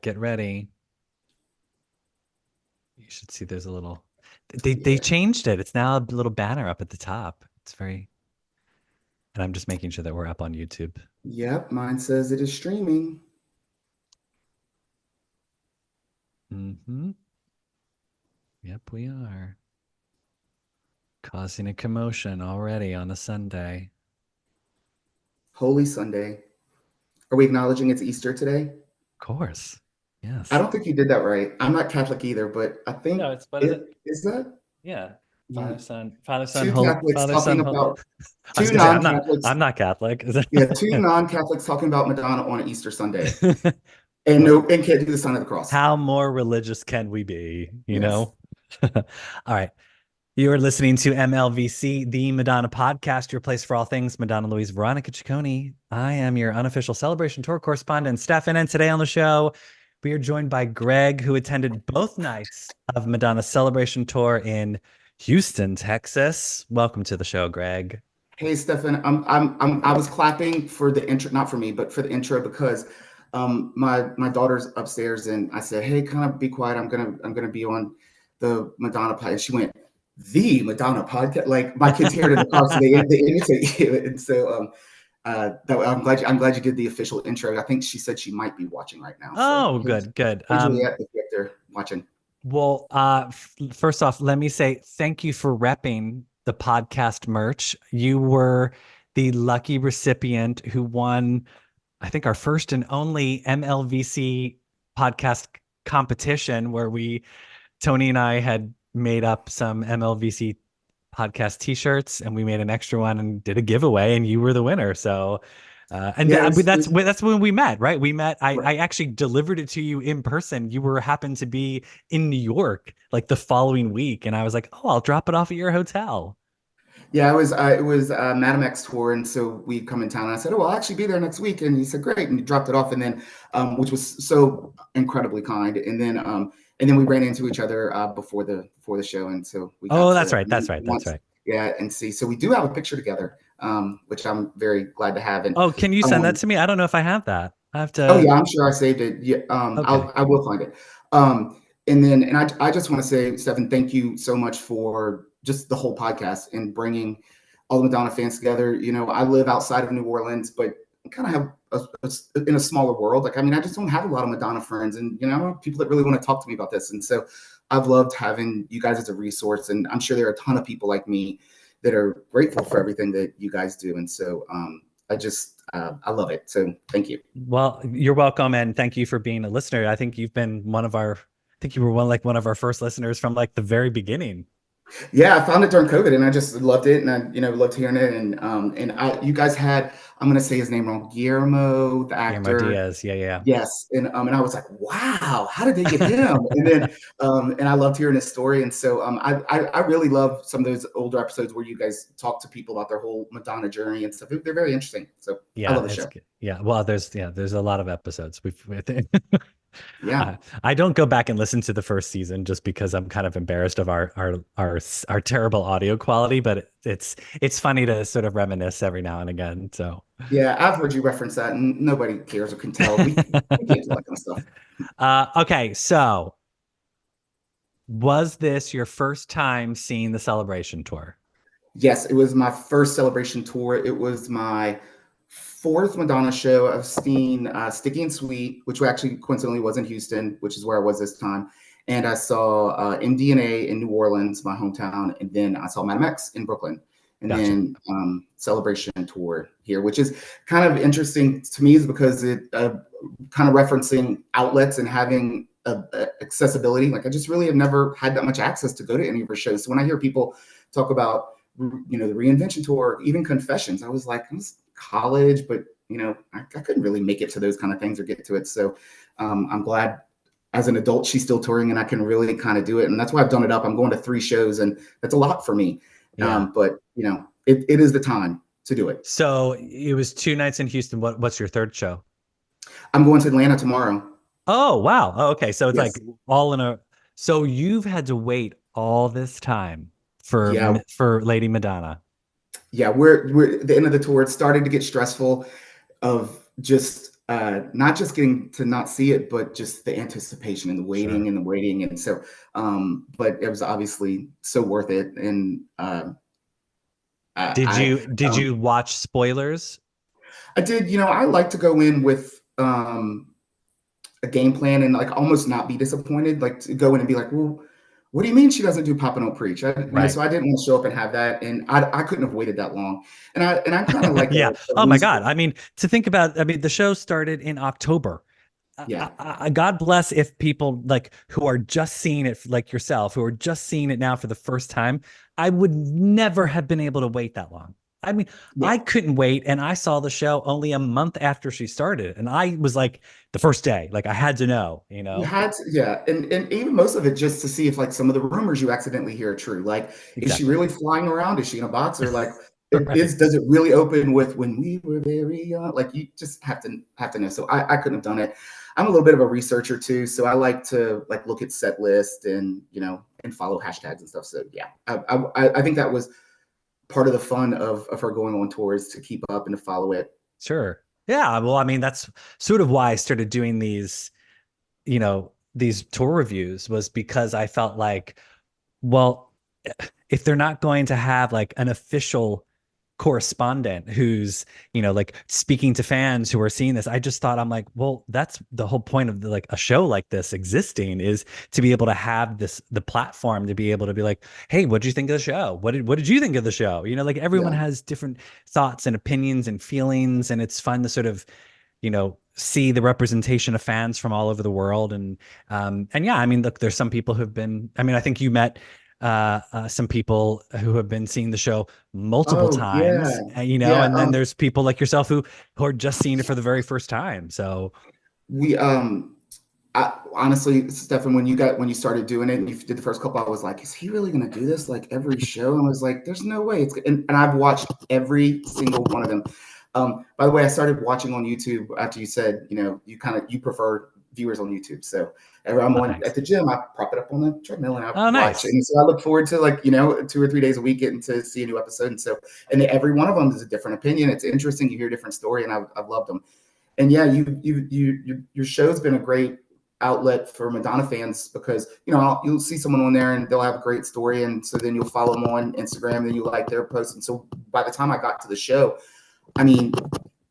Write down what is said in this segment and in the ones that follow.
Get ready. You should see there's a little they Yeah. changed it. It's now a little banner up at the top. It's very and I'm just making sure that we're up on YouTube. Yep. Mine says it is streaming. Mm-hmm. Yep, we are. Causing a commotion already on a Sunday. Holy Sunday. Are we acknowledging it's Easter today? Of course. I Yes. don't think you did that right. I'm not Catholic either, but I think No, it's what is it it? is that Yeah. you, two Holy Catholics Father, Son, talking Holy. about I was two gonna say I'm non-Catholics. not Catholic. Is Yeah, two it? non-Catholics talking about Madonna on Easter Sunday, and Well, no, and can't do the sign of the cross. how more religious can we be, you Yes. know? All right. You are listening to MLVC, the Madonna podcast, your place for all things Madonna Louise Veronica Ciccone. I am your unofficial celebration tour correspondent, Stefan, and today on the show, we are joined by Greg, who attended both nights of Madonna's celebration tour in Houston, Texas. Welcome to the show, Greg. Hey, Stefan, I was clapping for the intro, not for me, but for the intro because my daughter's upstairs and I said, hey, kind of be quiet. I'm gonna be on the Madonna podcast. She went, the Madonna podcast. Like my kids hear it in the car, so they imitate you. And so I'm glad you did the official intro. I think she said she might be watching right now. So Oh, good, good. hey Juliet, if you're there watching. Well, first off, let me say thank you for repping the podcast merch. You were the lucky recipient who won, I think, our first and only MLVC podcast competition where Tony and I had made up some MLVC podcast t-shirts and we made an extra one and did a giveaway and you were the winner. So Yeah, that's when we met, right? We met. right. I actually delivered it to you in person. You were happened to be in New York like the following week, and I was like, "Oh, I'll drop it off at your hotel." Yeah, it was Madam X tour, and so we come in town. And I said, "Oh, I'll actually be there next week," and he said, "Great," and he dropped it off, and then which was so incredibly kind. And then we ran into each other before the show, and so we got Oh, that's to right. That's meet right. That's once, right. yeah, and see. So we do have a picture together, which I'm very glad to have. And Oh, can you send that um, to me? I don't know if I have that. I have oh to. yeah, I'm sure I saved it. Yeah, Okay. I will find it. And I just want to say, Stephen, thank you so much for just the whole podcast and bringing all the Madonna fans together. You know, I live outside of New Orleans, but I kind of have in a smaller world. Like, I mean, I just don't have a lot of Madonna friends, and people that really want to talk to me about this. And so, I've loved having you guys as a resource, and I'm sure there are a ton of people like me that are grateful for everything that you guys do. And so, I love it. So, thank you. Well, you're welcome, and thank you for being a listener. I think you've been I think you were one of our first listeners from like the very beginning. Yeah, I found it during COVID, and I just loved it, and I loved hearing it. You guys had, I'm gonna say his name wrong, Guillermo, the Guillermo actor. Diaz. Yeah, yeah. Yes, and I was like, wow, how did they get him? And I loved hearing his story, and so I really love some of those older episodes where you guys talk to people about their whole Madonna journey and stuff. They're very interesting. So I Yeah, love the it's show. good. Yeah. Well, there's a lot of episodes. Yeah. I don't go back and listen to the first season just because I'm kind of embarrassed of our terrible audio quality, but it's funny to sort of reminisce every now and again. So, Yeah, I've heard you reference that, and nobody cares or can tell. We can't do that kind of stuff. okay, so was this your first time seeing the Celebration tour? Yes, it was my first celebration tour. It was my fourth Madonna show. I've seen Sticky and Sweet, which actually coincidentally was in Houston, which is where I was this time. And I saw MDNA in New Orleans, my hometown. And then I saw Madame X in Brooklyn. And Gotcha. then Celebration tour here, which is kind of interesting to me is because it kind of referencing outlets and having accessibility. Like I just really have never had that much access to go to any of her shows. So when I hear people talk about the reinvention tour, even confessions, I was like, I was college, but I couldn't really make it to those kind of things or get to it. So I'm glad as an adult she's still touring and I can really kind of do it. And that's why I've done it up. I'm going to 3 shows and that's a lot for me. Yeah. But it is the time to do it. So it was 2 nights in Houston. What's your third show? I'm going to Atlanta tomorrow. Oh, wow. Oh, okay. So it's like Yes. all in a. So you've had to wait all this time Yeah. for Lady Madonna. Yeah. We're at the end of the tour. It's starting to get stressful of just not just getting to not see it, but just the anticipation and the waiting Sure. and the waiting. And so, but it was obviously so worth it. And Did I, you watch spoilers? I did, I like to go in with a game plan and like almost not be disappointed, like to go in and be like, well, what do you mean she doesn't do Papa Don't Preach? Right. So I didn't want to show up and have that, and I couldn't have waited that long. And I'm kind of like Yeah. a Oh my God. loser. I mean, to think about, I mean, the show started in October. Yeah. God bless if people like who are just seeing it like yourself, who are just seeing it now for the first time. I would never have been able to wait that long. I mean, Yeah. I couldn't wait, and I saw the show only a month after she started, and I was like the first day, like I had to know, you You know? had to, yeah, and even most of it just to see if like some of the rumors you accidentally hear are true. Like, is she Exactly. really flying around? Is she in a box? Or like, Right. does it really open with when we were very young? Like, you just have to know. So I couldn't have done it. I'm a little bit of a researcher too, so I like to like look at set list and and follow hashtags and stuff. So yeah, I think that was part of the fun of her going on tours, to keep up and to follow it. Sure. Yeah. Well, I mean, that's sort of why I started doing these tour reviews was because I felt like, well, if they're not going to have like an official correspondent who's, like speaking to fans who are seeing this, I just thought, I'm like, well, that's the whole point of like a show like this existing, is to be able to have the platform to be able to be like, hey, what did you think of the show? What did you think of the show? Like everyone Yeah. has different thoughts and opinions and feelings, and it's fun to sort of see the representation of fans from all over the world. And yeah, I mean, look, there's some people who've been, I mean, I think you met some people who have been seeing the show multiple Oh yeah. times, Yeah. and then there's people like yourself who are just seeing it for the very first time. So We honestly, Stefan, when you started doing it and you did the first couple, I was like, is he really going to do this like every show? And I was like, there's no way. And I've watched every single one of them. By the way, I started watching on YouTube after you said, you prefer viewers on YouTube. So every I'm on at thanks. the gym, I prop it up on the treadmill and I Oh, watch. nice. And so I look forward to like, 2 or 3 days a week getting to see a new episode. And every one of them is a different opinion. It's interesting. You hear a different story, and I've loved them. And yeah, your show's been a great outlet for Madonna fans, because you'll see someone on there and they'll have a great story, and so then you'll follow them on Instagram, and you like their posts, and so by the time I got to the show, I mean,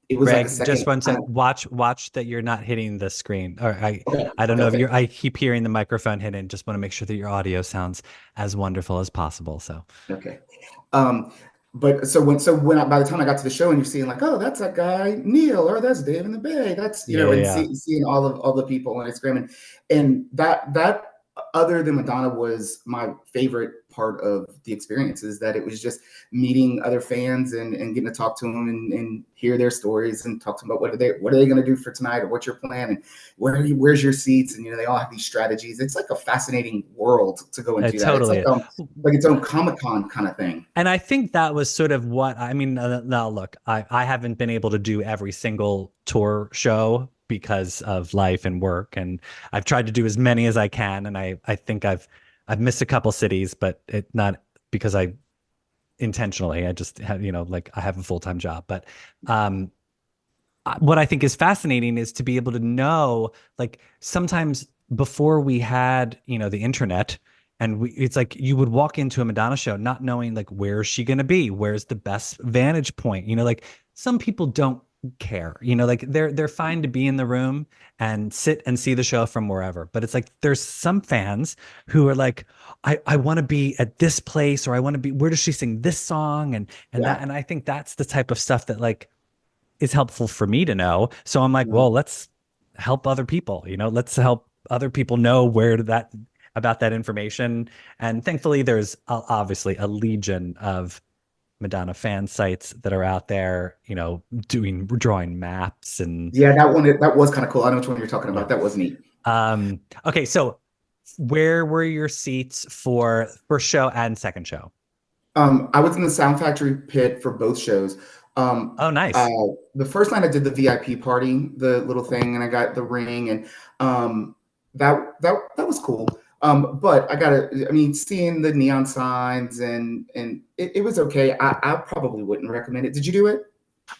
it was like a Greg, just second one kind sec. of. Watch that you're not hitting the screen. Or Okay, I don't okay, know if okay. I keep hearing the microphone hidden. Just want to make sure that your audio sounds as wonderful as possible. So Okay. Um, but so when by the time I got to the show and you're seeing like, oh, that's that guy Neil, or that's Dave in the Bay, that's yeah, and yeah. seeing all the people on Instagram, and that other than Madonna was my favorite part of the experience, is that it was just meeting other fans and getting to talk to them and hear their stories and talk to them about what are they going to do for tonight, or what's your plan, and where's your seats, and they all have these strategies. It's like a fascinating world to go and do that. It's Totally. like its own Comic-Con kind of thing. And I think that was sort of what I mean. Now, look, I haven't been able to do every single tour show because of life and work, and I've tried to do as many as I can. And I think I've missed a couple cities, but it not because I intentionally. I just have like I have a full-time job. But um, what I think is fascinating is to be able to know, like sometimes before we had, the internet, and it's like you would walk into a Madonna show not knowing like where's she going to be, where's the best vantage point, like some people don't care, like they're fine to be in the room and sit and see the show from wherever. But it's like there's some fans who are like, I want to be at this place, or I want to be, where does she sing this song, and that, Yeah. and I think that's the type of stuff that like is helpful for me to know. So I'm like, Yeah. well, let's help other people, let's help other people know about that information. And thankfully there's obviously a legion of Madonna fan sites that are out there, drawing maps and Yeah, that was kind of cool. I know which one you're talking yeah. about. That was neat. Okay. So where were your seats for first show and second show? I was in the Sound Factory pit for both shows. Um, Oh, uh, nice. the first night I did the VIP party, the little thing, and I got the ring, and that was cool. But I mean, seeing the neon signs and it was okay. I probably wouldn't recommend it. Did you do it?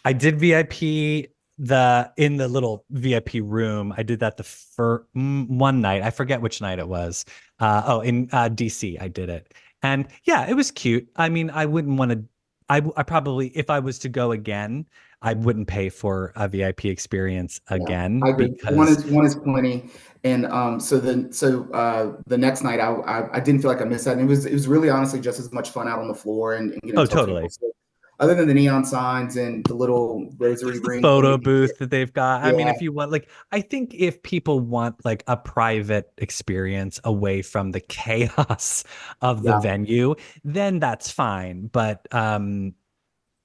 I did VIP. in the little VIP room. I did that the first one night. I forget which night it was. In DC, I did it, and yeah, it was cute. I mean, I wouldn't want to. I probably, if I was to go again, I wouldn't pay for a VIP experience Yeah, I again agree. because One is plenty, and the next night I didn't feel like I missed that, and it was really honestly just as much fun out on the floor and getting oh, to talk to people. totally. So other than the neon signs and the little rosary There's the ring thing photo that you get, booth that they've got. I mean, yeah, if you want, like, I think if people want like a private experience away from the chaos of the yeah, venue, then that's fine. But I mean,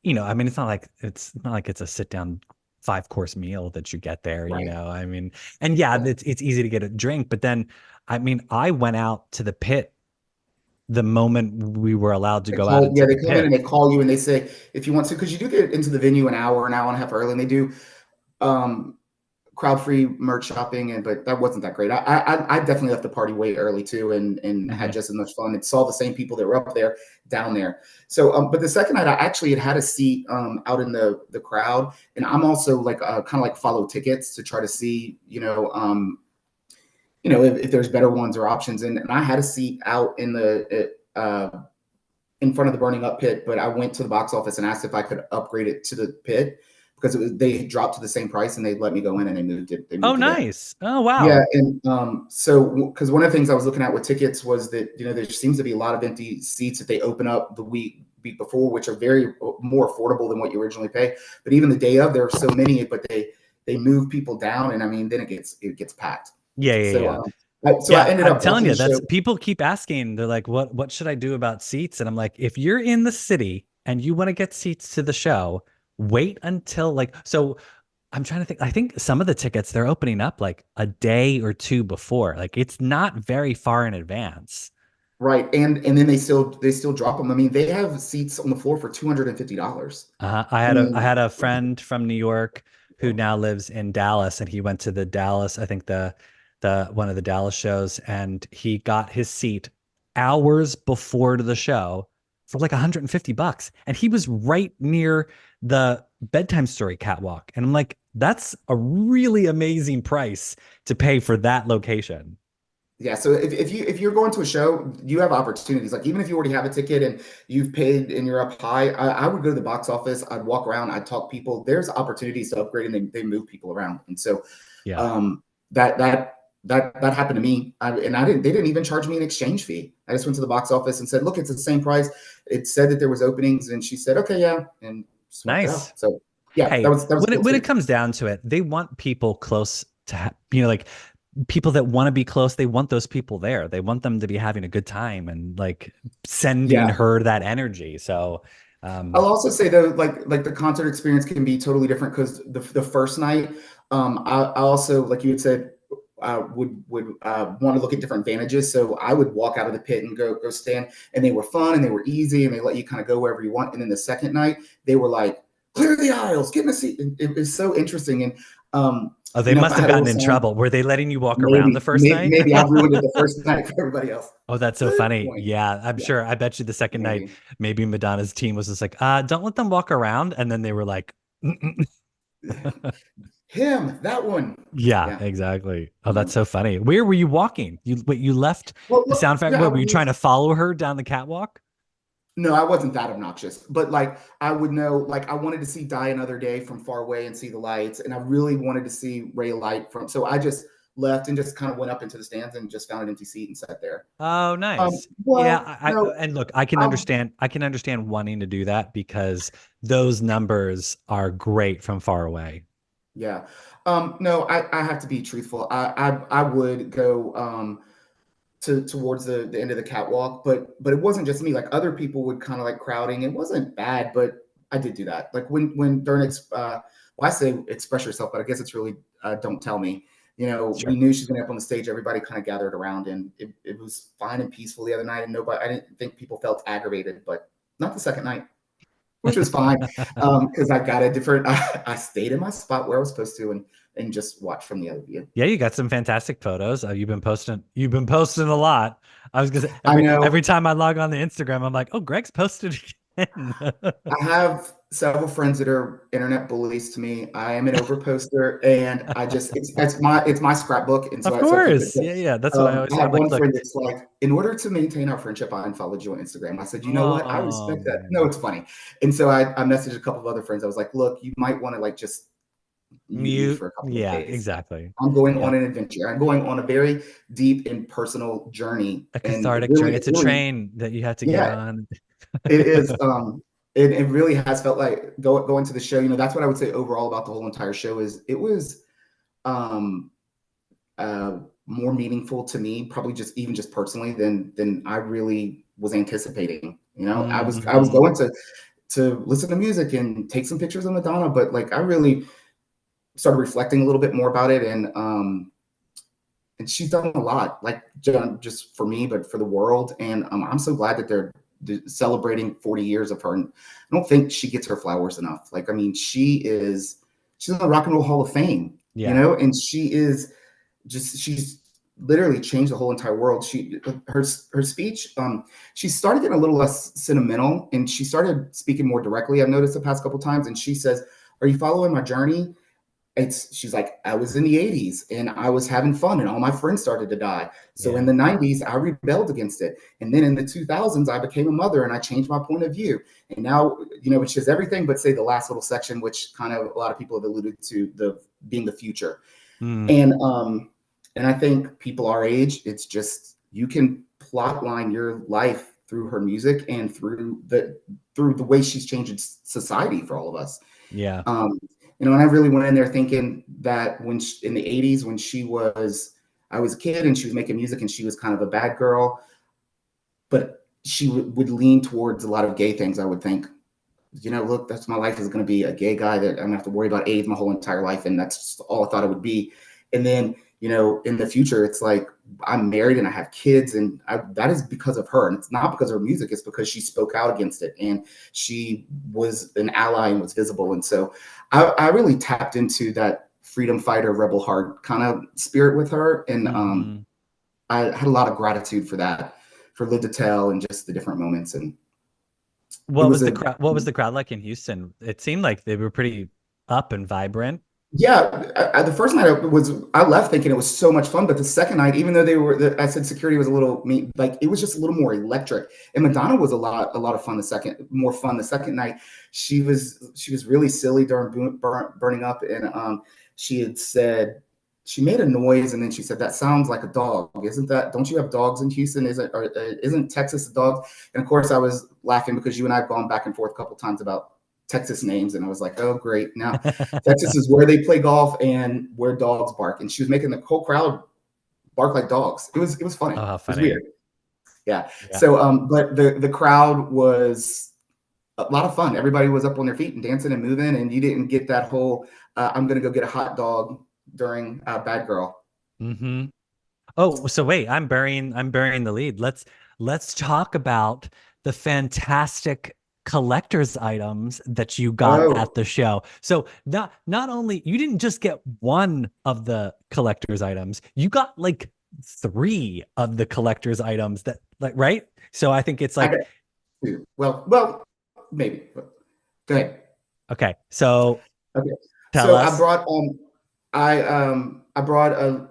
it's not like it's a sit down 5 course meal that you get there, right, I mean, and yeah, yeah. it's easy to get a drink, but then, I mean, I went out to the pit the moment we were allowed to go out into They the come in and pit. they call you and they say if you want to, because you do get into the venue an hour and a half early, and they do um crowd free merch shopping, and but that wasn't that great. I definitely left the party way early too, and had Mhm. just as much fun and saw the same people that were up there down there. So but the second night I actually had a seat out in the crowd, and I'm also like kind of like follow tickets to try to see if there's better ones or options, and I had a seat out in front of the burning up pit, but I went to the box office and asked if I could upgrade it to the pit because they dropped to the same price, and they let me go in, and they Oh, moved it in. nice. Oh, Yeah, wow. and so because one of the things I was looking at with tickets was that there seems to be a lot of empty seats that they open up the week before, which are very more affordable than what you originally pay. But even the day of, there are so many, but they move people down, and I mean, then it gets packed. Yeah, yeah, So yeah. I Yeah, ended I'm up telling watching you, the show. that's people keep asking. They're like, what should I do about seats? And I'm like, if you're in the city and you want to get seats to the show, wait until like so I'm trying to think. I think some of the tickets they're opening up like a day or two before. Like it's not very far in advance. Right, and then they still drop them. I mean, they have seats on the floor for $250. I I mean, had a friend from New York who now lives in Dallas, and he went to the Dallas, I think the one of the Dallas shows, and he got his seat hours before to the show for like $150, and he was right near the bedtime story catwalk, and I'm like, that's a really amazing price to pay for that location. yeah. So if you're going to a show, you have opportunities. Like even if you already have a ticket and you've paid and you're up high, I would go to the box office. I'd walk around. I'd talk to people. There's opportunities to upgrade, and they move people around. And so Yeah. um, that happened to me. I didn't. They didn't even charge me an exchange fee. I just went to the box office and said, "Look, it's the same price." It said that there was openings, and she said, "Okay, yeah," and just walked Nice. out. So yeah, Hey, that was a cool when it experience. comes down to it, they want people close to, like people that want to be close. They want those people there. They want them to be having a good time and like sending Yeah. her that energy. So, I'll also say though, like the concert experience can be totally different because the first night, I also like you had said, would want to look at different advantages. So I would walk out of the pit and go stand, and they were fun and they were easy and they let you kind of go wherever you want. And then the second night, they were like, clear the aisles, get in a seat. And it was so interesting. And oh, they must I have had a little gotten in song. trouble. Were they letting you walk around the first night? Maybe I ruined it the first night for everybody else. Oh, that's so Good funny. point. Yeah, I'm Yeah, sure. I bet you the second night, maybe maybe Madonna's team was just like, don't let them walk around. And then they were like, him, that one. yeah, Yeah. exactly. Oh, Yeah. that's so funny. Where were you walking? You left Well, the look, sound factory. yeah, I What, were would you trying use. to follow her down the catwalk? No, I wasn't that obnoxious, but like I would know, like I wanted to see Die Another Day from far away and see the lights, and I really wanted to see Ray Light from. So I just left and just kind of went up into the stands and just found an empty seat and sat there. Oh, nice. Yeah, Well, no, and look, I can I'll, understand. I can understand wanting to do that because those numbers are great from far away. yeah, no, I have to be truthful. I would go towards the end of the catwalk, but it wasn't just me. Like other people would kind of like crowding. It wasn't bad, but I did do that. Like when during well, I say express yourself, but I guess it's really don't tell me. We Sure. knew she's gonna be up on the stage. Everybody kind of gathered around, and it was fine and peaceful the other night. And nobody, I didn't think people felt aggravated, but not the second night, which was fine because I got a different. I stayed in my spot where I was supposed to, and just watched from the other view. Yeah, you got some fantastic photos. You've been posting. You've been posting a lot. I was gonna say I every know time I log on the Instagram, I'm like, oh, Greg's posted again. I have several friends that are internet bullies to me. I am an overposter, and it's my scrapbook, and so Of I keep it. course. Yeah, yeah. That's what I always I said. have Like, one look. friend that's like, in order to maintain our friendship, I unfollowed you on Instagram. I said, you know what? I respect that. No, Um, it's funny. And so I messaged a couple of other friends. I was like, look, you might want to like just mute me mute. for a couple of Yeah, days. exactly. I'm going on Yep. an adventure. I'm going on a very deep and personal journey, A and cathartic journey. really, It's a really, train that you have to get yeah, on. it is. It really has felt like going to the show. That's what I would say overall about the whole entire show is it was um, uh, more meaningful to me, probably just personally than I really was anticipating. I was Mm-hmm. going to listen to music and take some pictures of Madonna, but like I really started reflecting a little bit more about it, and she's done a lot, like just for me, but for the world. And I'm so glad that they're celebrating 40 years of her. And I don't think she gets her flowers enough. Like, I mean, she's in the Rock and Roll Hall of Fame, Yeah. and she's literally changed the whole entire world. Her speech, she started getting a little less sentimental, and she started speaking more directly. I've noticed the past couple times, and she says, "Are you following my journey?" She's like, I was in the 80s and I was having fun and all my friends started to die. So in Yeah. the 90s, I rebelled against it. And then in the 2000s, I became a mother and I changed my point of view. And now, which is everything but say the last little section, which kind of a lot of people have alluded to the being the future. Mm. And I think people our age, it's just you can plot line your life through her music and through the way she's changing society for all of us. Yeah. Um, and I really went in there thinking that in the 80s, when I was a kid and she was making music and she was kind of a bad girl, but she would lean towards a lot of gay things. I would think, look, that's my life is going to be a gay guy that I'm going to have to worry about AIDS my whole entire life. And that's just all I thought it would be. And then, in the future, it's like I'm married and I have kids, and that is because of her. And it's not because of her music. It's because she spoke out against it and she was an ally and was visible. And so I really tapped into that freedom fighter, rebel heart kind of spirit with her. And Mm-hmm. I had a lot of gratitude for that, for Live to Tell and just the different moments. And it What was was the a crowd? What was the crowd like in Houston? It seemed like they were pretty up and vibrant. Yeah, the first night I left thinking it was so much fun, but the second night, even though I said security was a little like it was just a little more electric. And Madonna was a lot of fun. More fun the second night. She was really silly during burning up, and she had said she made a noise, and then she said that sounds like a dog. Don't you have dogs in Houston? Isn't Texas a dog? And of course, I was laughing because you and I have gone back and forth a couple times about Texas names, and I was like, oh great, now Texas is where they play golf and where dogs bark. And she was making the whole crowd bark like dogs. It was funny. Oh, how It was funny. weird. Yeah. Yeah. So but the crowd was a lot of fun. Everybody was up on their feet and dancing and moving, and you didn't get that whole I'm gonna go get a hot dog during Bad Girl. Mm-hmm. Oh, so wait, I'm burying the lead. Let's talk about the fantastic collector's items that you got Oh, at the show. So not only you didn't just get one of the collector's items, you got like three of the collector's items that like right? So I think it's I got like two. Well, maybe. Go ahead. okay, so Okay. tell So us. I brought a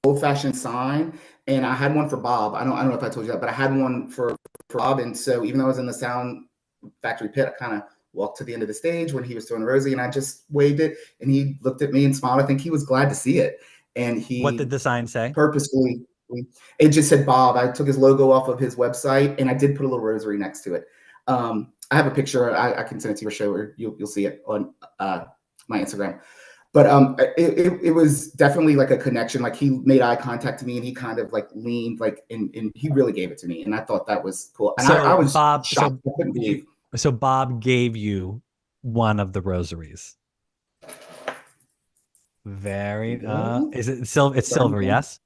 old fashioned sign, and I had one for Bob. I don't know if I told you that, but I had one for Bob. And so even though I was in the sound factory pit, I kind of walked to the end of the stage when he was throwing Rosie, and I just waved it, and he looked at me and smiled. I think he was glad to see it, and What did he the sign say? purposefully. It just said Bob. I took his logo off of his website, and I did put a little rosary next to it. I have a picture. I can send it to your show, or you'll see it on my Instagram. But it was definitely like a connection. Like he made eye contact to me, and he kind of like leaned, like, and he really gave it to me, and I thought that was cool. And I So was Bob, shocked. I couldn't you believe. so Bob gave you one of the rosaries. Very Yeah, is it silver? It's silver, yes?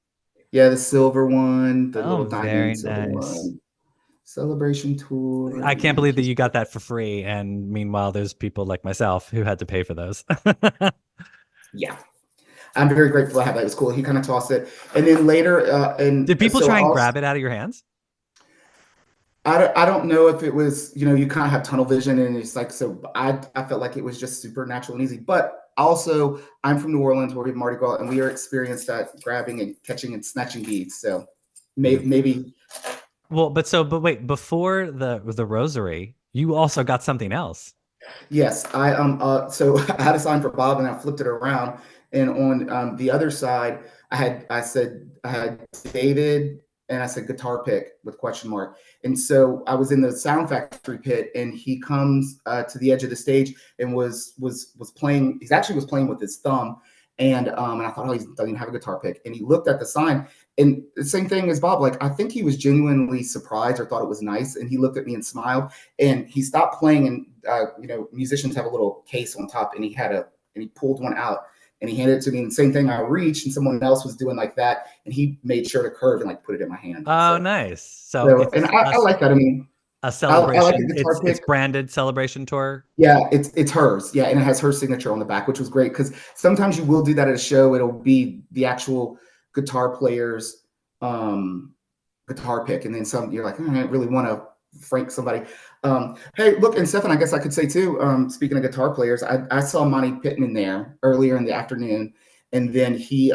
yeah, the silver one, the Oh, little very diamond silver nice. one, celebration tour. I can't Yeah, believe that you got that for free. And meanwhile, there's people like myself who had to pay for those. yeah. I'm very grateful to have that. It was cool. He kind of tossed it, and then later, and Did people so try and also grab it out of your hands? I don't know if it was, you kind of have tunnel vision and it's like, so I felt like it was just super natural and easy. But also, I'm from New Orleans where we have Mardi Gras and we are experienced at grabbing and catching and snatching beads. So maybe, Well, but wait, before the rosary, you also got something else. yes, so I had a sign for Bob and I flipped it around. And on the other side, I had David and I said guitar pick with question mark. And so I was in the sound factory pit and he comes to the edge of the stage and was playing. He actually was playing with his thumb. And I thought, oh, he doesn't even have a guitar pick. And he looked at the sign and the same thing as Bob. Like, I think he was genuinely surprised or thought it was nice. And he looked at me and smiled and he stopped playing. And, musicians have a little case on top and he pulled one out and he handed it to me. And the same thing, I reached and someone else was doing like that. And he made sure to curve and like put it in my hand. Oh, nice. So And it's I like that. I mean, a I like celebration. the guitar It's pick. branded celebration tour. Yeah, it's hers. Yeah, and it has her signature on the back, which was great because sometimes you will do that at a show. It'll be the actual guitar player's guitar pick, and then some. You're like, I don't really want to frank somebody. Hey, look, and Stefan, I guess I could say too. Speaking of guitar players, I saw Monty Pittman there earlier in the afternoon, and then she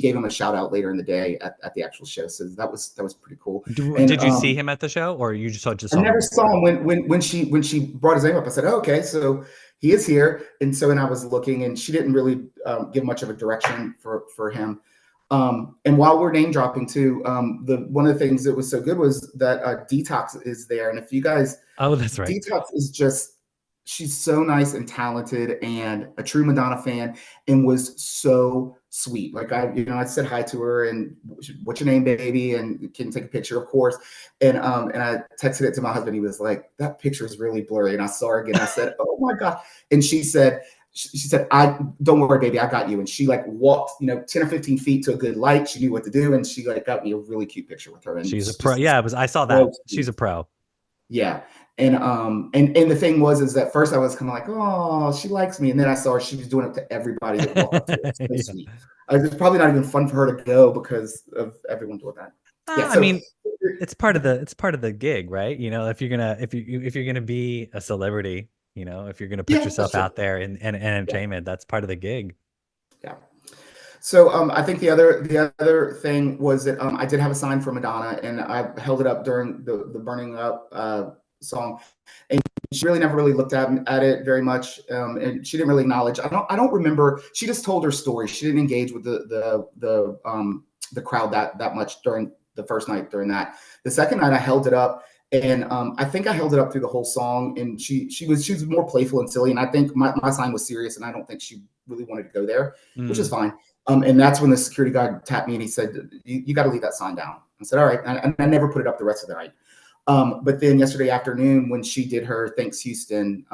gave him a shout out later in the day at the actual show. So that was pretty cool. And Did you see him at the show, or you just I saw him? never saw him when she brought his name up. I said, oh, okay, so he is here. And I was looking, and she didn't really give much of a direction for him. And while we're name dropping too, the one of the things that was so good was that Detox is there. And if you guys, Oh, that's right. Detox is just, she's so nice and talented and a true Madonna fan and was so sweet. Like I said hi to her and what's your name, baby? And can you take a picture, of course. And I texted it to my husband. He was like, that picture is really blurry. And I saw her again. I said, oh my God. And she said, I don't worry, baby, I got you. And she like walked, 10 or 15 feet to a good light. She knew what to do. And she like got me a really cute picture with her. And She's a pro. Yeah, I saw that. She's a pro. Yeah. And the thing was, is that first I was kind of like, oh, she likes me. And then I saw her, she was doing it to everybody that walked up to her. So Yeah. sweet. It's probably not even fun for her to go because of everyone doing that. Yeah. I mean, it's part of the gig, right? If you're gonna be a celebrity, if you're gonna put yourself out there in entertainment, that's part of the gig. Yeah. So I think the other thing was that I did have a sign for Madonna, and I held it up during the burning up song, and she really never really looked at it very much, and she didn't really acknowledge. I don't remember. She just told her story. She didn't engage with the crowd that much during the first night. During that, the second night I held it up. And I think I held it up through the whole song, and she was more playful and silly. And I think my sign was serious, and I don't think she really wanted to go there, which is fine. And that's when the security guard tapped me and he said, you got to leave that sign down. I said, all right. And I never put it up the rest of the night. But then yesterday afternoon, when she did her Thanks Houston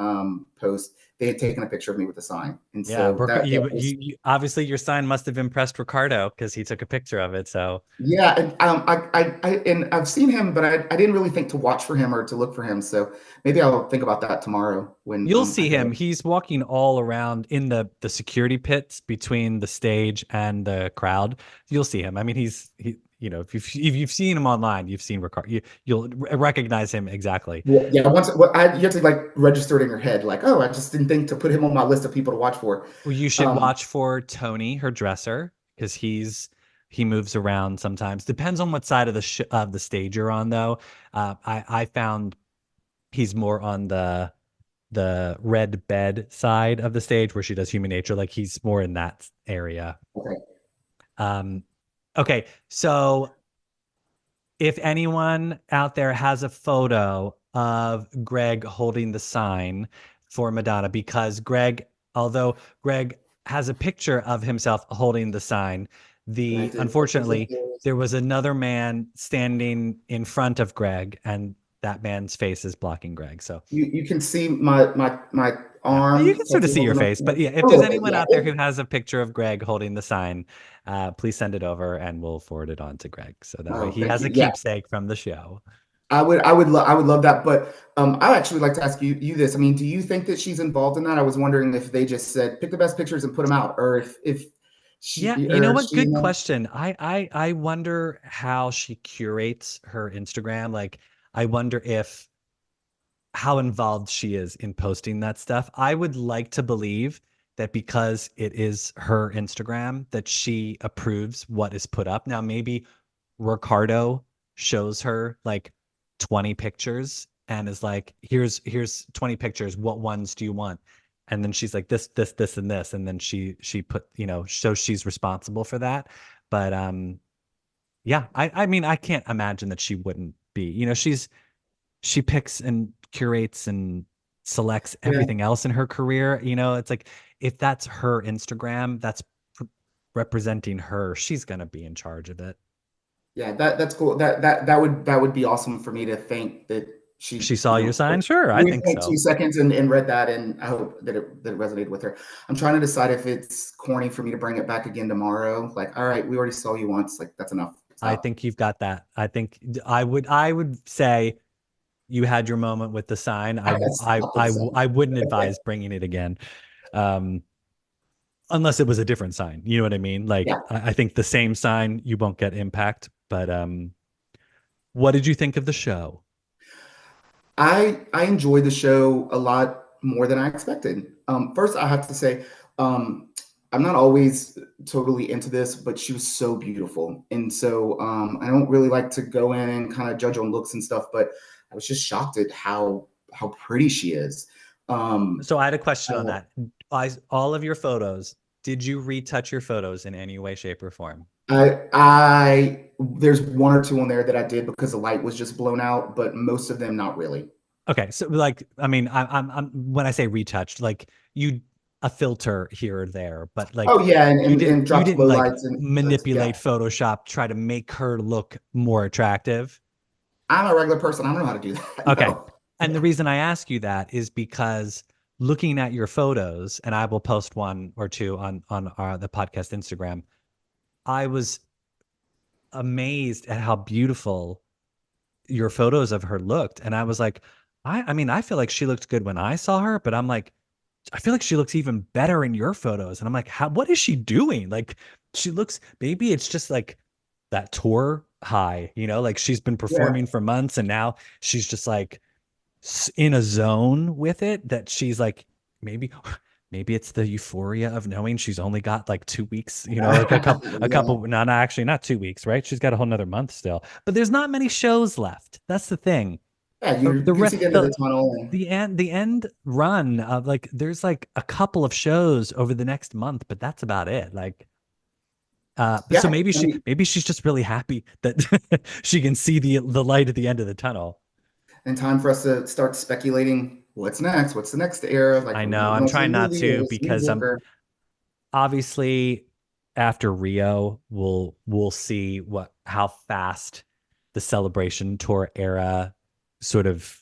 post, they had taken a picture of me with the sign. And yeah, so you obviously your sign must have impressed Ricardo because he took a picture of it. So yeah, and I've seen him, but I didn't really think to watch for him or to look for him. So maybe I'll think about that tomorrow when you'll see him. He's walking all around in the security pits between the stage and the crowd. You'll see him. I mean, if you've seen him online, you've seen Ricardo. You'll recognize him exactly. Yeah. You have to like register it in your head, like, oh, I just didn't think to put him on my list of people to watch for. Well, you should watch for Tony, her dresser, because he moves around sometimes. Depends on what side of the stage you're on, though. I found he's more on the red bed side of the stage where she does Human Nature. Like he's more in that area. Okay. Okay. So if anyone out there has a photo of Greg holding the sign for Madonna, because although Greg has a picture of himself holding the sign, unfortunately there was another man standing in front of Greg, and that man's face is blocking Greg. So you can see my arm. You can sort of see your face, but yeah, if there's anyone out there who has a picture of Greg holding the sign, please send it over and we'll forward it on to Greg. So that way he has a keepsake from the show. I would love that. But I actually like to ask you this. I mean, do you think that she's involved in that? I was wondering if they just said pick the best pictures and put them out, or if she. Yeah, you know what? Good question. I wonder how she curates her Instagram. Like I wonder if how involved she is in posting that stuff. I would like to believe that because it is her Instagram, that she approves what is put up. Now, maybe Ricardo shows her like 20 pictures and is like, here's 20 pictures. What ones do you want? And then she's like, this, and this. And then she put, so she's responsible for that. But yeah, I mean, I can't imagine that she wouldn't be. She picks and curates and selects Yeah. everything else in her career. It's like if that's her Instagram, that's representing her. She's gonna be in charge of it. Yeah, that's cool. That would be awesome for me to think that She she, saw your sign? Sure, I only think spent two so. seconds and read that, and I hope that it resonated with her. I'm trying to decide if it's corny for me to bring it back again tomorrow. Like, all right, we already saw you once. Like, that's enough. I Stop. think you've got that. I think I would say you had your moment with the sign. Stop it, son. I wouldn't advise bringing it again. Um, unless it was a different sign. You know what I mean? Like Yeah. I think the same sign you won't get impact. But what did you think of the show? I enjoyed the show a lot more than I expected. First, I have to say, I'm not always totally into this, but she was so beautiful, and so I don't really like to go in and kind of judge on looks and stuff, but I was just shocked at how pretty she is. Um, So I had a question on uh, that. All of your photos, did you retouch your photos in any way, shape, or form? there's one or two on there that I did because the light was just blown out, but most of them not really. Okay, so like, I mean, I'm when I say retouched, like you a filter here or there, but Oh like yeah, and you and, didn't and you dropped didn't low like lights and yeah. manipulate Photoshop, try to make her look more attractive. I'm a regular person. I don't know how to do that. Okay. No. And the reason I ask you that is because looking at your photos, and I will post one or two on the podcast Instagram, I was amazed at how beautiful your photos of her looked. And I was like, I mean, I feel like she looked good when I saw her, but I'm like, I feel like she looks even better in your photos. And I'm like, what is she doing? Like, she looks, maybe it's just like that tour high, like she's been Yeah. performing for months and now she's just like in a zone with it that she's like, maybe, maybe it's the euphoria of knowing she's only got like 2 weeks, like a Yeah. couple, no, actually not 2 weeks, right? She's got a whole nother month still, but there's not many shows left. That's the thing. Yeah. The, You the, can re- see the end of the the, tunnel. And the end run of like, there's like a couple of shows over the next month, but that's about it. Like, yeah. so maybe I mean, maybe she's just really happy that she can see the light at the end of the tunnel. and time for us to start speculating what's next. What's the next era? Like, I are know we I'm going to trying a not movie or to this because music I'm or obviously after Rio, we'll see how fast the celebration tour era sort of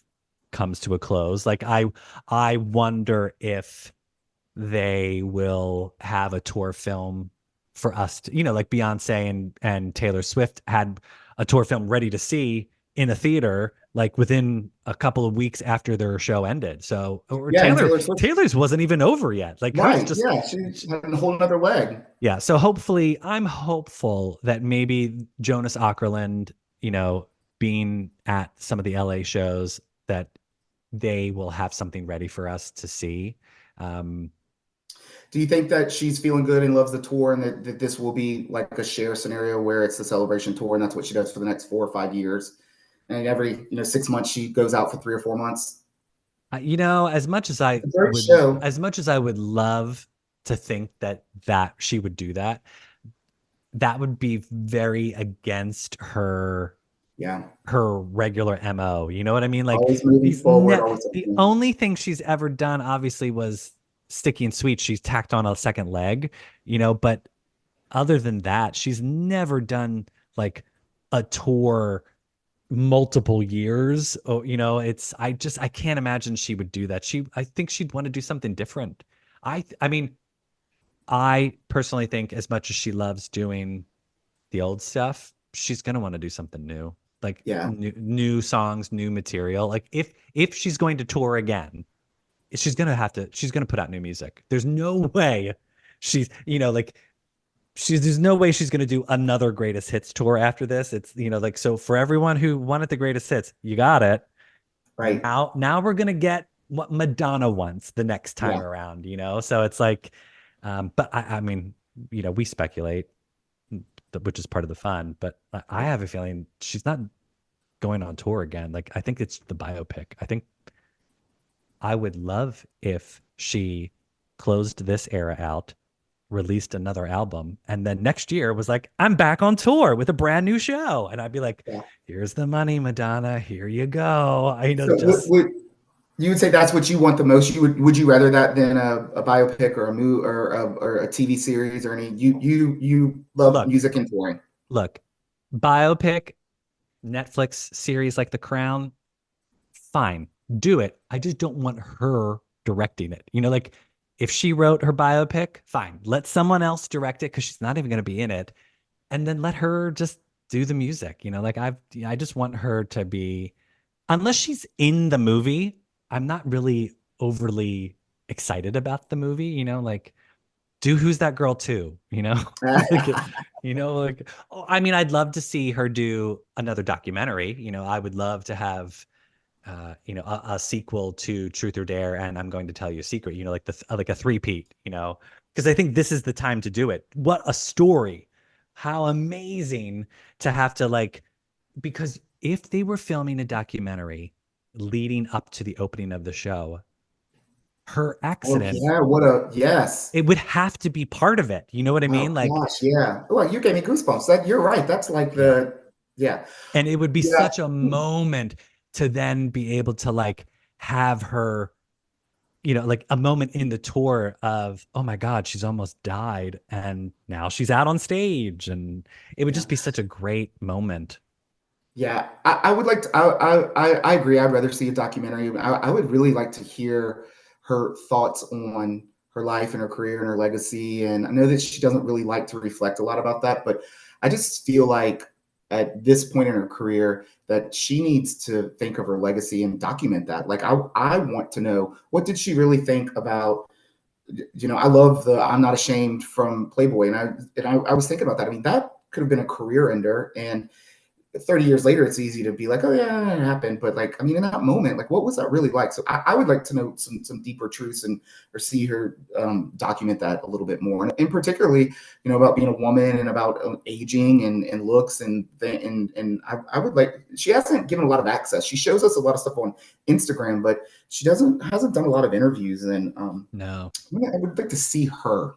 comes to a close. Like I wonder if they will have a tour film for us to, like Beyonce and Taylor Swift had a tour film ready to see in a theater like within a couple of weeks after their show ended. So or yeah. And Taylor Swift. Taylor's wasn't even over yet. Like hers Right. just Yeah. She had a whole nother leg. yeah. So hopefully I'm hopeful that maybe Jonas Ackerland, being at some of the LA shows that they will have something ready for us to see. Um, Do you think that she's feeling good and loves the tour, and that this will be like a share scenario where it's the celebration tour, and that's what she does for the next 4 or 5 years? And every 6 months she goes out for 3 or 4 months. as much as I It's a great would, show. as much as I would love to think that she would do that, that would be very against Yeah. her regular MO. You know what I mean? Like Always moving forward. Always the something. only thing she's ever done obviously was Sticky and Sweet. She's tacked on a second leg, but other than that, she's never done like a tour multiple years. Oh, I can't imagine she would do that. I think she'd want to do something different. I mean, I personally think as much as she loves doing the old stuff, she's gonna want to do something new, like Yeah. new songs, new material. Like if she's going to tour again, she's gonna put out new music. There's no way she's like there's no way she's going to do another greatest hits tour after this. It's, like, so for everyone who wanted the greatest hits, you got it. Right. Now we're going to get what Madonna wants the next time Yeah. around. So it's like, but I mean, we speculate, which is part of the fun, but I Right. have a feeling she's not going on tour again. Like, I think it's the biopic. I think I would love if she closed this era out, released another album, and then next year was like, I'm back on tour with a brand new show. And I'd be like, Yeah. here's the money, Madonna. Here you go. So Just you would say that's what you want the most? Would you rather that than a biopic or a movie or a TV series or any? You love look, music and touring. look, biopic, Netflix series like The Crown, fine, do it. I just don't want her directing it. Like, if she wrote her biopic, fine, let someone else direct it because she's not even going to be in it, and then let her just do the music. Like, I just want her to be, unless she's in the movie, I'm not really overly excited about the movie. Like, do Who's That Girl too? Like, like, oh, I mean, I'd love to see her do another documentary. I would love to have a sequel to Truth or Dare, and I'm going to tell you a secret, like like a three-peat, because I think this is the time to do it. What a story. How amazing to have to, like, because if they were filming a documentary leading up to the opening of the show, her Oh accident, yeah, what a yes. it would have to be part of it. You know what I Oh mean? Like, gosh, yeah. Well, you gave me goosebumps. That you're right. That's like yeah. the yeah. And it would be Yeah. such a moment to then be able to, like, have her, like a moment in the tour of, oh my God, she's almost died. And now she's out on stage. And it would Yeah. just be such a great moment. Yeah, I would like to. I agree. I'd rather see a documentary. I would really like to hear her thoughts on her life and her career and her legacy. And I know that she doesn't really like to reflect a lot about that, but I just feel like at this point in her career that she needs to think of her legacy and document that. Like I want to know, what did she really think about. I love the "I'm Not Ashamed" from Playboy, and I was thinking about that. I mean, that could have been a career ender, and 30 years later, it's easy to be like, oh yeah, it happened. But like, I mean, in that moment, like, what was that really like? So I would like to know some deeper truths and or see her document that a little bit more, and particularly, about being a woman and about aging and looks and I would like. She hasn't given a lot of access. She shows us a lot of stuff on Instagram, but she hasn't done a lot of interviews. And No. I would like to see her.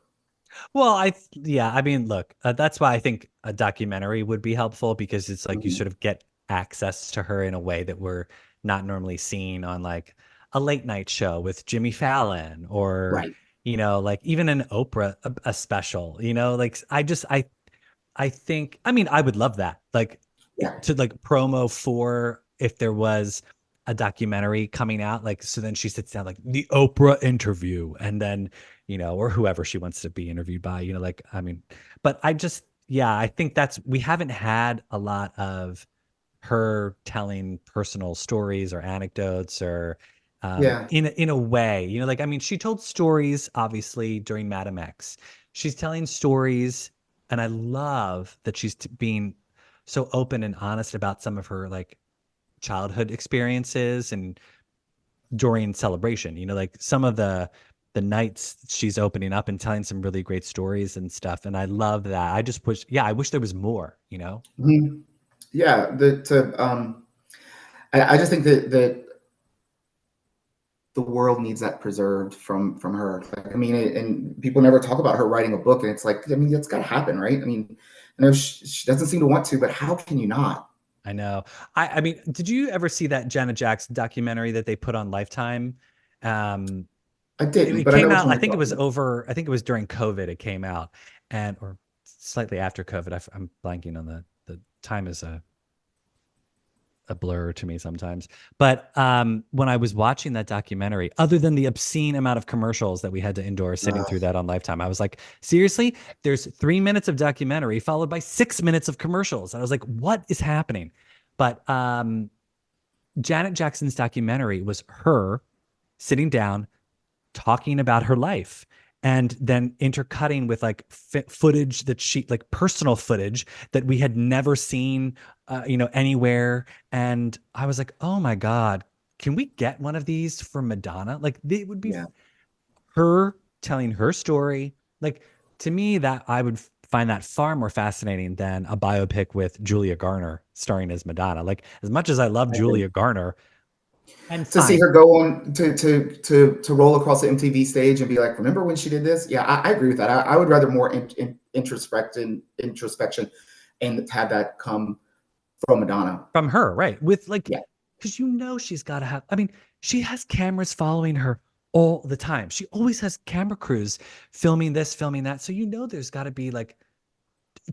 Well, yeah, I mean, look, that's why I think a documentary would be helpful, because it's like you Mhm. sort of get access to her in a way that we're not normally seeing on, like, a late night show with Jimmy Fallon, or, Right. like even an Oprah, a special, like, I think, I mean, I would love that. Like, Yeah. to, like, promo for if there was a documentary coming out, like, so then she sits down, like, the Oprah interview, and then, or whoever she wants to be interviewed by, like, I mean, but yeah, I think we haven't had a lot of her telling personal stories or anecdotes, or Yeah. in a way, like, I mean, she told stories obviously during Madam X. She's telling stories, and I love that she's being so open and honest about some of her, like, childhood experiences, and during Celebration, like some of the nights she's opening up and telling some really great stories and stuff, and I love that. I just wish, yeah, I wish there was more. Mhm. Yeah. I just think that the world needs that preserved from her. Like, I mean, and people never talk about her writing a book, and it's like, I mean, that's got to happen, right? I mean, I know she doesn't seem to want to, but how can you not? I know. I mean, did you ever see that Janet Jackson documentary that they put on Lifetime? Um, I it, didn't, it but I know came which out, one I you're think it talking was about. I think it was during COVID it came out, and or slightly after COVID. I'm blanking on the time, is a blur to me sometimes. But when I was watching that documentary, other than the obscene amount of commercials that we had to endure sitting Uh, through that on Lifetime, I was like, seriously, there's 3 minutes of documentary followed by 6 minutes of commercials. And I was like, what is happening? But Janet Jackson's documentary was her sitting down talking about her life. and then intercutting with like footage that she like personal footage that we had never seen anywhere. And I was like, oh my God, can we get one of these for Madonna? Like it would be Yeah. her telling her story. Like to me, that I would find that far more fascinating than a biopic with Julia Garner starring as Madonna. Like as much as I love I agree. Julia Garner, and To see fine, her go on to roll across the MTV stage and be like, remember when she did this? Yeah, I agree with that. I would rather more introspection and have that come from Madonna. from her, right? With like, Yeah. because she's got to have, I mean, she has cameras following her all the time. She always has camera crews filming this, filming that. So there's got to be like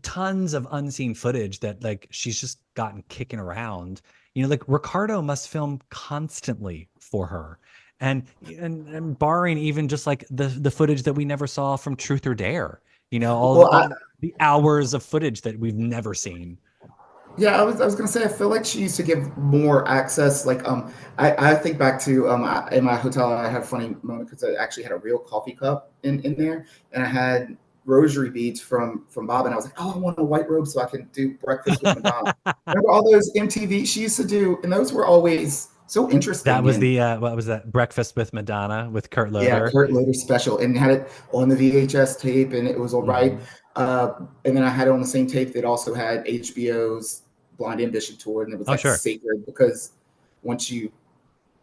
tons of unseen footage that like she's just gotten kicking around. Like Ricardo must film constantly for her. And barring even just like the footage that we never saw from Truth or Dare, all Well, the hours of footage that we've never seen. yeah, I was gonna say I feel like she used to give more access. Like I think back to in my hotel I had a funny moment because I actually had a real coffee cup in there, and I had rosary beads from Bob, and I was like, oh, I want a white robe so I can do breakfast with Madonna. Remember all those MTV she used to do, and those were always so That interesting. was And the what was that? Breakfast with Madonna with Kurt yeah, Loder. Kurt Loder special, and had it on the VHS tape, and it was all right. Mhm. And then I had it on the same tape that also had HBO's Blind Ambition tour, and it was Oh, like sure. sacred because once you,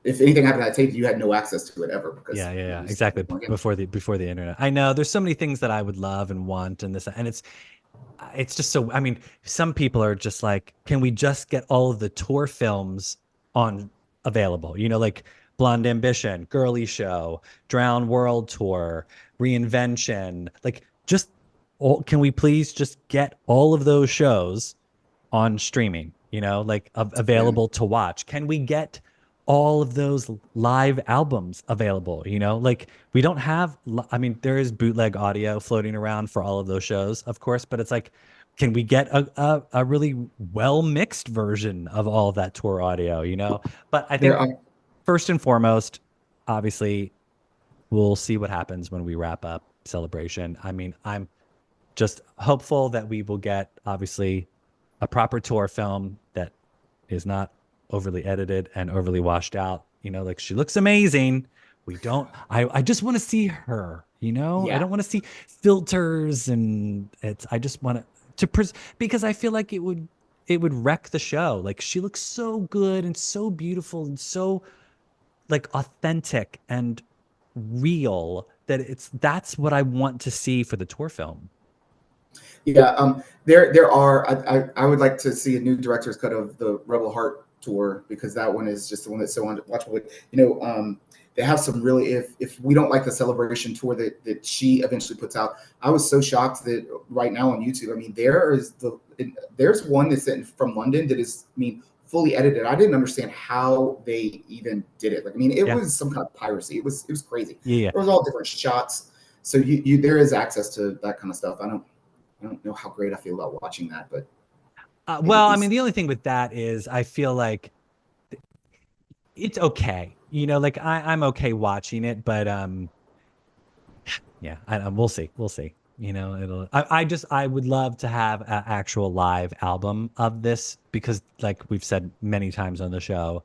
if anything happened to that tape, you had no access to it ever because Yeah, yeah, you yeah. just Exactly. again. Before the internet. I know there's so many things that I would love and want and this and it's just so I mean, some people are just like, can we just get all of the tour films on available? Like Blonde Ambition, Girly Show, Drown World Tour, Reinvention. Like just can we please just get all of those shows on streaming, like Yeah, available to watch? Can we get all of those live albums available? Like we don't have, I mean, there is bootleg audio floating around for all of those shows, of course, but it's like, can we get a really well mixed version of all of that tour audio, But I there think are. first and foremost, obviously, we'll see what happens when we wrap up Celebration. I mean, I'm just hopeful that we will get obviously a proper tour film that is not overly edited and overly washed out. Like she looks amazing. We don't. I just want to see her. I Yeah, don't want to see filters and it's. I just want because I feel like it would wreck the show. Like she looks so good and so beautiful and so like authentic and real that that's what I want to see for the tour film. yeah. There are. I would like to see a new director's cut of the Rebel Heart tour because that one is just the one that's so unwatchable. They have some really. If we don't like the Celebration tour that she eventually puts out, I was so shocked that right now on YouTube, I mean, there's one that's from London that is, I mean, fully edited. I didn't understand how they even did it. Like, I mean, it Yeah. was some kind of piracy. It was crazy. Yeah. Yeah. There was all different shots. So you there is access to that kind of stuff. I don't know how great I feel about watching that, but it would Well, be. I mean, the only thing with that is I feel like it's okay. Like I'm okay watching it, but yeah, we'll see. We'll see. I would love to have an actual live album of this because like we've said many times on the show,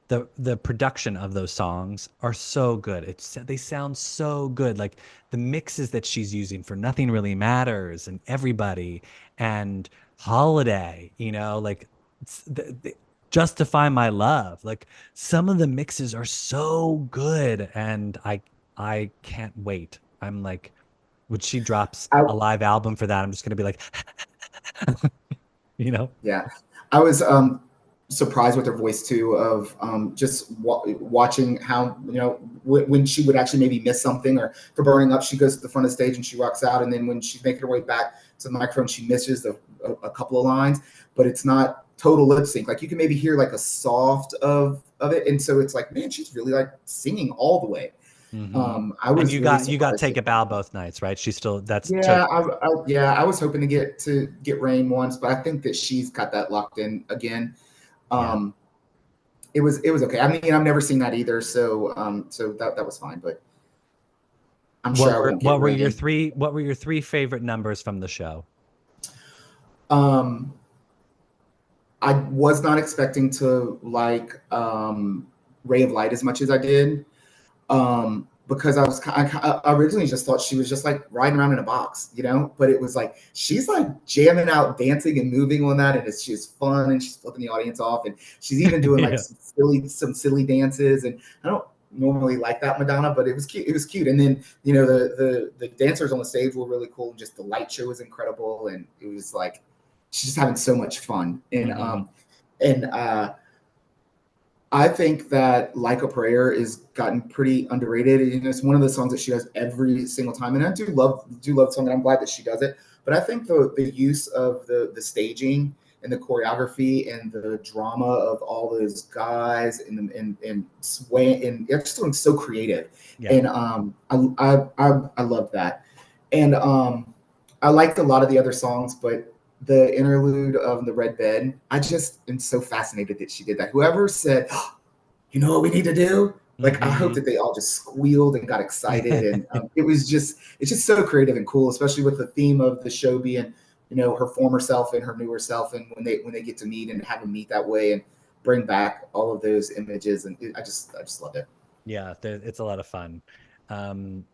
the production of those songs are so good. They sound so good. Like the mixes that she's using for Nothing Really Matters and Everybody and Holiday, like Justify My Love. Like some of the mixes are so good and I can't wait. I'm like when she drops I, a live album for that, I'm just gonna be like, you know? yeah, I was surprised with her voice too. Of just watching how when she would actually maybe miss something, or for Burning Up, she goes to the front of the stage and she rocks out, and then when she's making her way back to the microphone, she misses a couple of lines, but it's not total lip sync. Like you can maybe hear like a soft of it, and so it's like, man, she's really like singing all the way. Hmm. I And was you really got you got surprised. Take a Bow both nights, right? She's still that's Yeah, yeah, I was hoping to get Rain once, but I think that she's got that locked in again. yeah. Um, it was okay. I mean, I've never seen that either, so that was fine. But I'm sure I won't get rain. what were your three favorite numbers from the show? Um, I was not expecting to like Ray of Light as much as I did. Because I originally just thought she was just like riding around in a box, you know. But it was like she's like jamming out, dancing and moving on that, and it's just fun, and she's flipping the audience off, and she's even doing like Yeah. some silly dances. And I don't normally like that Madonna, but it was cute. It was cute. And then the dancers on the stage were really cool. Just the light show was incredible, and it was like she's just having so much fun. And I think that Like a Prayer is gotten pretty underrated. And it's one of the songs that she does every single time. And I do love the song, and I'm glad that she does it. But I think the use of the staging and the choreography and the drama of all those guys and sway, and it's just doing so creative. Yeah. And I love that. And I liked a lot of the other songs, but the interlude of the red bed, I just am so fascinated that she did that. Whoever said, oh, you know what we need to do? Like, I hope that they all just squealed and got excited. And it's just so creative and cool, especially with the theme of the show being, her former self and her newer self. And when they get to meet and have them meet that way and bring back all of those images. And I just love it. Yeah, it's a lot of fun. And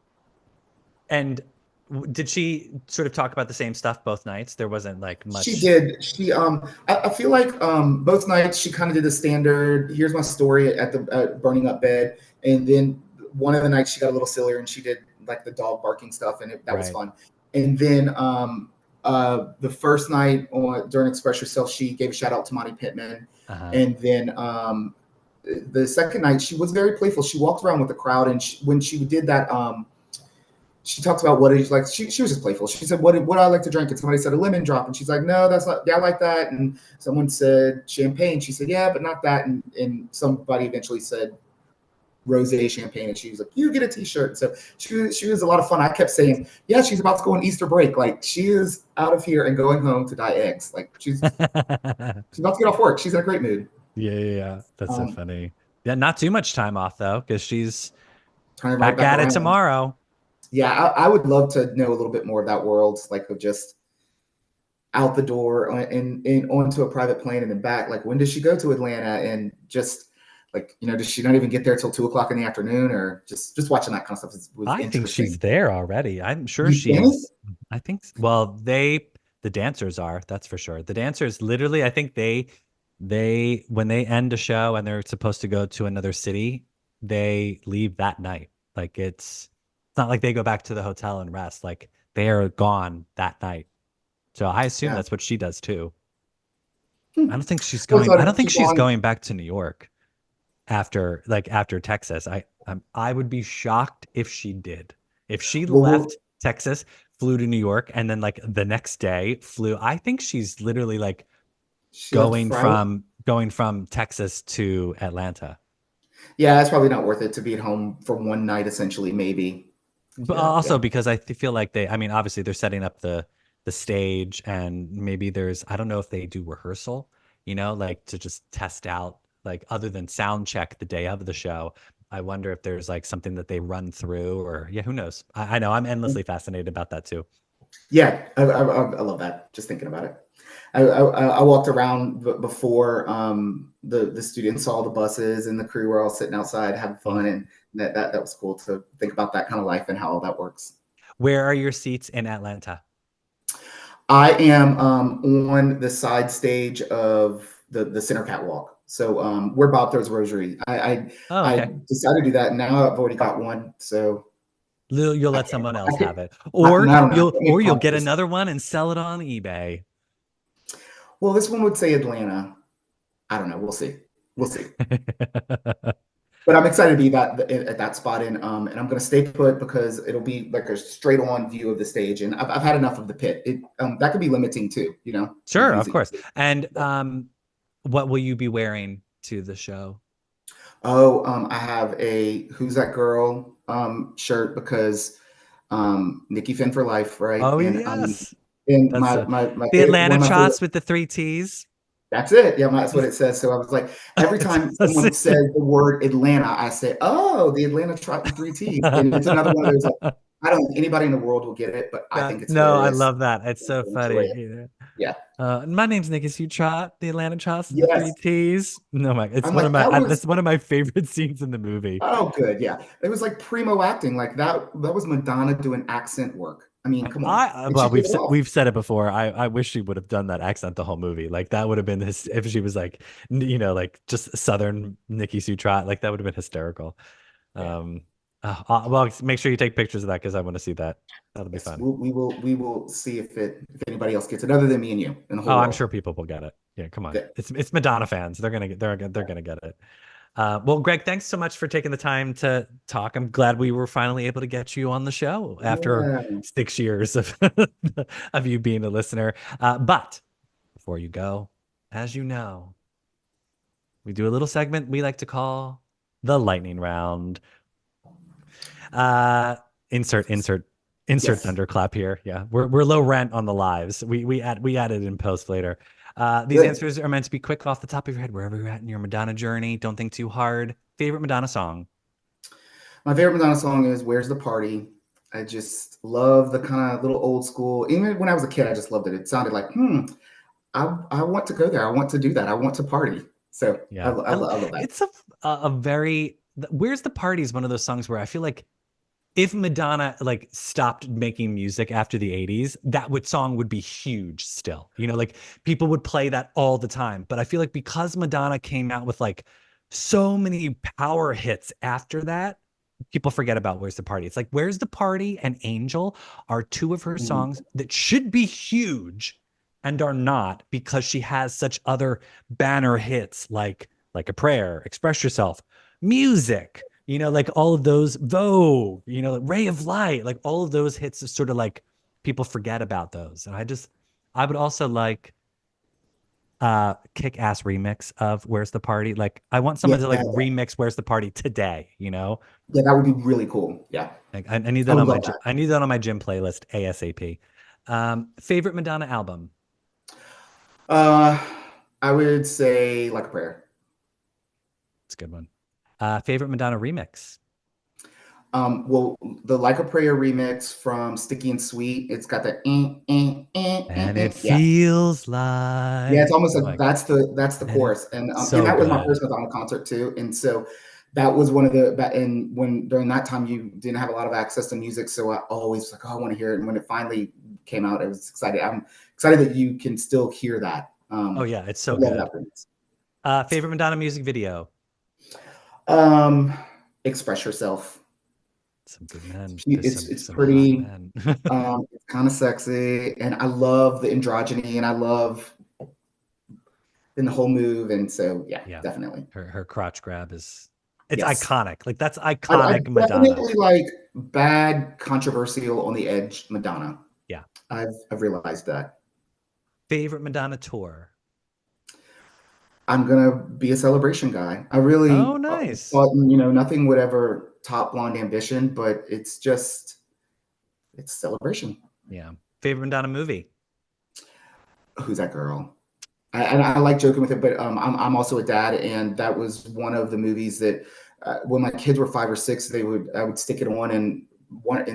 did she sort of talk about the same stuff both nights? There wasn't like much. She did. I feel like both nights she kind of did the standard. Here's my story at the burning up bed, and then one of the nights she got a little sillier and she did like the dog barking stuff, and that was fun. And then the first night during Express Yourself, she gave a shout out to Monty Pittman, and then the second night she was very playful. She walked around with the crowd, and when she did that. She talked about what is like. She was just playful. She said, "What I like to drink?" And somebody said a lemon drop, and she's like, "No, that's not. Yeah, I like that." And someone said champagne. She said, "Yeah, but not that." And somebody eventually said rosé champagne, and she was like, "You get a T-shirt." So she was a lot of fun. I kept saying, "Yeah, she's about to go on Easter break. Like she is out of here and going home to dye eggs. Like she's about to get off work. She's in a great mood." Yeah. That's so funny. Yeah, not too much time off though, because she's turning right back back at around. it tomorrow. Yeah, I would love to know a little bit more of that world, like of just out the door and onto a private plane and then back. Like, when does she go to Atlanta? And just like, does she not even get there till 2 o'clock in the afternoon? Or just watching that kind of stuff was I think interesting. she's there already. I'm sure You think? I think, well, the dancers are, that's for sure. The dancers literally, I think when they end a show and they're supposed to go to another city, they leave that night. Like it's not like they go back to the hotel and rest. Like they are gone that night. So I assume that's what she does too. I don't think she's going. I don't think she's going back to New York after Texas. I would be shocked if she did. If she left Texas, flew to New York, and then like the next day flew. I think she's literally like going from Texas to Atlanta. Yeah, it's probably not worth it to be at home for one night, essentially, maybe. But also because I feel like obviously they're setting up the stage, and maybe I don't know if they do rehearsal, like to just test out, like other than sound check the day of the show. I wonder if there's like something that they run through, or who knows? I know I'm endlessly fascinated about that too. Yeah, I love that. Just thinking about it. I walked around before the students saw the buses and the crew were all sitting outside having fun, and that was cool to think about that kind of life and how all that works. Where are your seats in Atlanta? I am on the side stage of the center catwalk. So where Bob throws a rosary. I decided to do that, and now I've already got one. So you'll let someone else have it, or you'll get another one and sell it on eBay. Well, this one would say Atlanta. I don't know. We'll see. But I'm excited to be at that spot, and I'm going to stay put because it'll be like a straight on view of the stage, and I've had enough of the pit. That could be limiting too, Sure, of course. And what will you be wearing to the show? Oh, I have a "Who's That Girl" shirt because Nikki Finn for life, right? Oh, yes. And the Atlanta Chots with the 3 T's. That's it. Yeah, that's what it says. So I was like, every time someone says the word Atlanta, I say, "Oh, the Atlanta Trot and 3 T's," and it's another one of those. Like, I don't think anybody in the world will get it, but I think it's No, I hilarious. love that. It's so Enjoy funny. it. Yeah. Yeah. My name's Nick. Is you trot the Atlanta Chops and the three Yes. T's? No, my, it's I'm one of like, my, that was that's one of my favorite scenes in the movie. oh good. Yeah. It was like primo acting. Like that was Madonna doing accent work. I mean, come on. And she Well, pulled it off. we've said it before. I wish she would have done that accent the whole movie. Like that would have been this if she was like, like just Southern Nikki Sue Trot. Like that would have been hysterical. Yeah. Um, well, make sure you take pictures of that because I want to see that. That'll be Yes. fun. We will see if anybody else gets it other than me and you in the whole Oh, I'm world. sure people will get it. Yeah, come on. Good. It's Madonna fans. They're gonna get it. Well, Greg, thanks so much for taking the time to talk. I'm glad we were finally able to get you on the show after Yeah. 6 years of of you being a listener. But before you go, as you know, we do a little segment we like to call the lightning round. Uh, insert insert insert Yes. thunderclap here. Yeah, we're low rent on the lives. We added in post later. These Good. answers are meant to be quick off the top of your head, wherever you're at in your Madonna journey. Don't think too hard. Favorite Madonna song? My favorite Madonna song is "Where's the Party." I just love the kind of little old school. Even when I was a kid, I just loved it. It sounded like, I want to go there. I want to do that. I want to party. So Yeah, I love that. it's a very. Where's the Party is one of those songs where I feel like if Madonna like stopped making music after the 80s, song would be huge still. Like people would play that all the time. But I feel like because Madonna came out with like so many power hits after that, people forget about Where's the Party. It's like Where's the Party and Angel are two of her Mhm. songs that should be huge and are not because she has such other banner hits like a prayer, express yourself, music, like all of those Vogue, Ray of Light, like all of those hits is sort of like people forget about those. And I would also like kick-ass remix of Where's the Party. Like I want Yeah, someone to like yeah, remix Where's the Party today. yeah, that would be really cool. Yeah, Like I need I that would on love that. I need that on my gym playlist ASAP. Favorite Madonna album? Uh, I would say "Like a Prayer." It's a good one. Favorite Madonna remix? Well, the "Like a Prayer" remix from Sticky and Sweet. It's got the And it yeah. feels Yeah, it's like, almost oh like my God. that's the And it's chorus, and so that was my good. first Madonna concert too, and so that was one of and when during that time you didn't have a lot of access to music, so I always was like, oh, I want to hear it, and when it finally came out, I was excited. I'm excited that you can still hear that. Oh yeah, it's I so love good. that remix. Favorite Madonna music video? Um, Express Yourself. Some good men. There's It's some hot pretty, men. it's kind of sexy, and I love the androgyny, and I love in the whole move, and so yeah, Yeah. definitely. Her crotch grab it's Yes. iconic. Like that's I iconic Madonna. definitely like bad, controversial, on the edge Madonna. Yeah. I've realized that. Favorite Madonna tour? I'm gonna be a Celebration guy. I Oh, really nice. thought nothing would ever top Blonde Ambition, but it's Celebration. Yeah. Favorite Madonna movie? Who's that girl? And I like joking with it, but I'm also a dad, and that was one of the movies that when my kids were 5 or 6, I would stick it on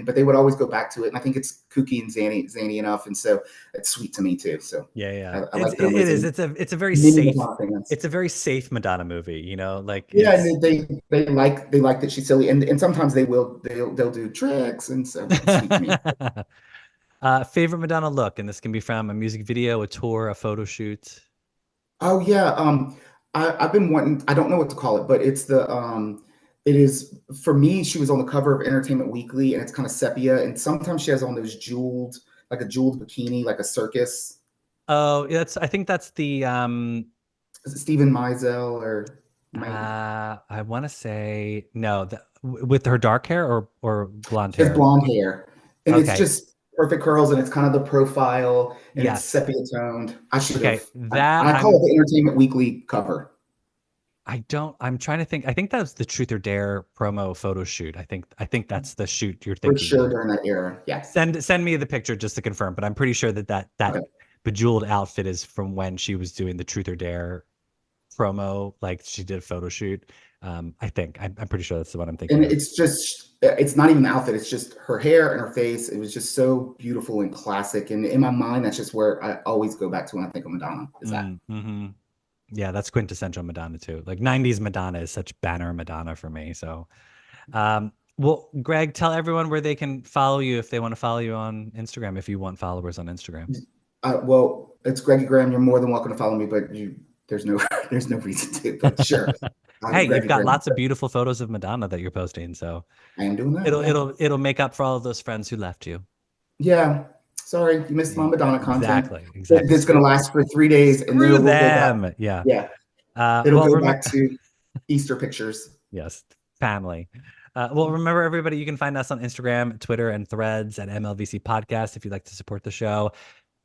but they would always go back to it, and I think it's kooky and zany enough, and so it's sweet to me too. So Yeah, yeah. I like them It as is. a It's a very mini safe. Madonna fans. It's a very safe Madonna movie. Like Yeah, it's and they like that she's silly, and sometimes they'll do tricks, and so it's sweet to me. Favorite Madonna look, and this can be from a music video, a tour, a photo shoot. Oh yeah, I've been wanting. I don't know what to call it, but it is for me. She was on the cover of Entertainment Weekly, and it's kind of sepia. And sometimes she has on those like a jeweled bikini, like a circus. Oh, I think that's the Is it Stephen Meisel or May? I want to say no, with her dark hair or blonde She has hair. blonde hair, and it's Okay. just perfect curls, and it's kind of the profile, and it's Yes. sepia toned. I should have. Okay. That I call it the Entertainment Weekly cover. I'm trying to think. I think that was the Truth or Dare promo photo shoot. I think that's the shoot you're For thinking sure of. during that era. Yeah. Send me the picture just to confirm, but I'm pretty sure that Okay. bejeweled outfit is from when she was doing the Truth or Dare promo, like she did a photo shoot. I think I'm pretty sure that's the one I'm thinking And of. it's not even the outfit. It's just her hair and her face. It was just so beautiful and classic. And in my mind, that's just where I always go back to when I think of Madonna, is that. Mm-hmm. Yeah, that's quintessential Madonna too. Like 90s Madonna is such banner Madonna for me. So, well, Greg, tell everyone where they can follow you if they want to follow you on Instagram, if you want followers on Instagram. Well, it's Greggy Graham. You're more than welcome to follow me, but there's no there's no reason to. But sure, Hey, you've Greggy got Graham. lots of beautiful photos of Madonna that you're posting, so I am doing that. it'll Yeah. it'll make up for all of those friends who left you. Yeah. Sorry, you missed my Madonna content. Exactly. It's going to last for 3 days, and then Screw it will go back. them. Yeah. Yeah, it'll Well, go remember, back to Easter pictures. yes, family. Well, remember, everybody, you can find us on Instagram, Twitter, and Threads at MLVC Podcast if you'd like to support the show.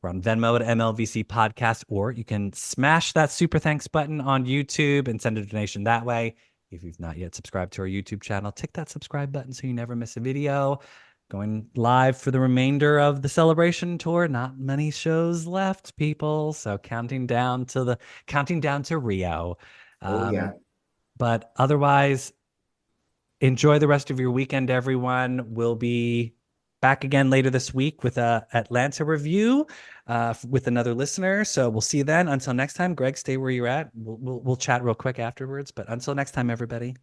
We're on Venmo at MLVC Podcast, or you can smash that super thanks button on YouTube and send a donation that way. If you've not yet subscribed to our YouTube channel, tick that subscribe button so you never miss a video. Going live for the remainder of the celebration tour. Not many shows left, people. So counting down to Rio. Oh yeah. But otherwise, enjoy the rest of your weekend, everyone. We'll be back again later this week with a Atlanta review with another listener. So we'll see you then. Until next time, Greg, stay where you're at. We'll chat real quick afterwards. But until next time, everybody.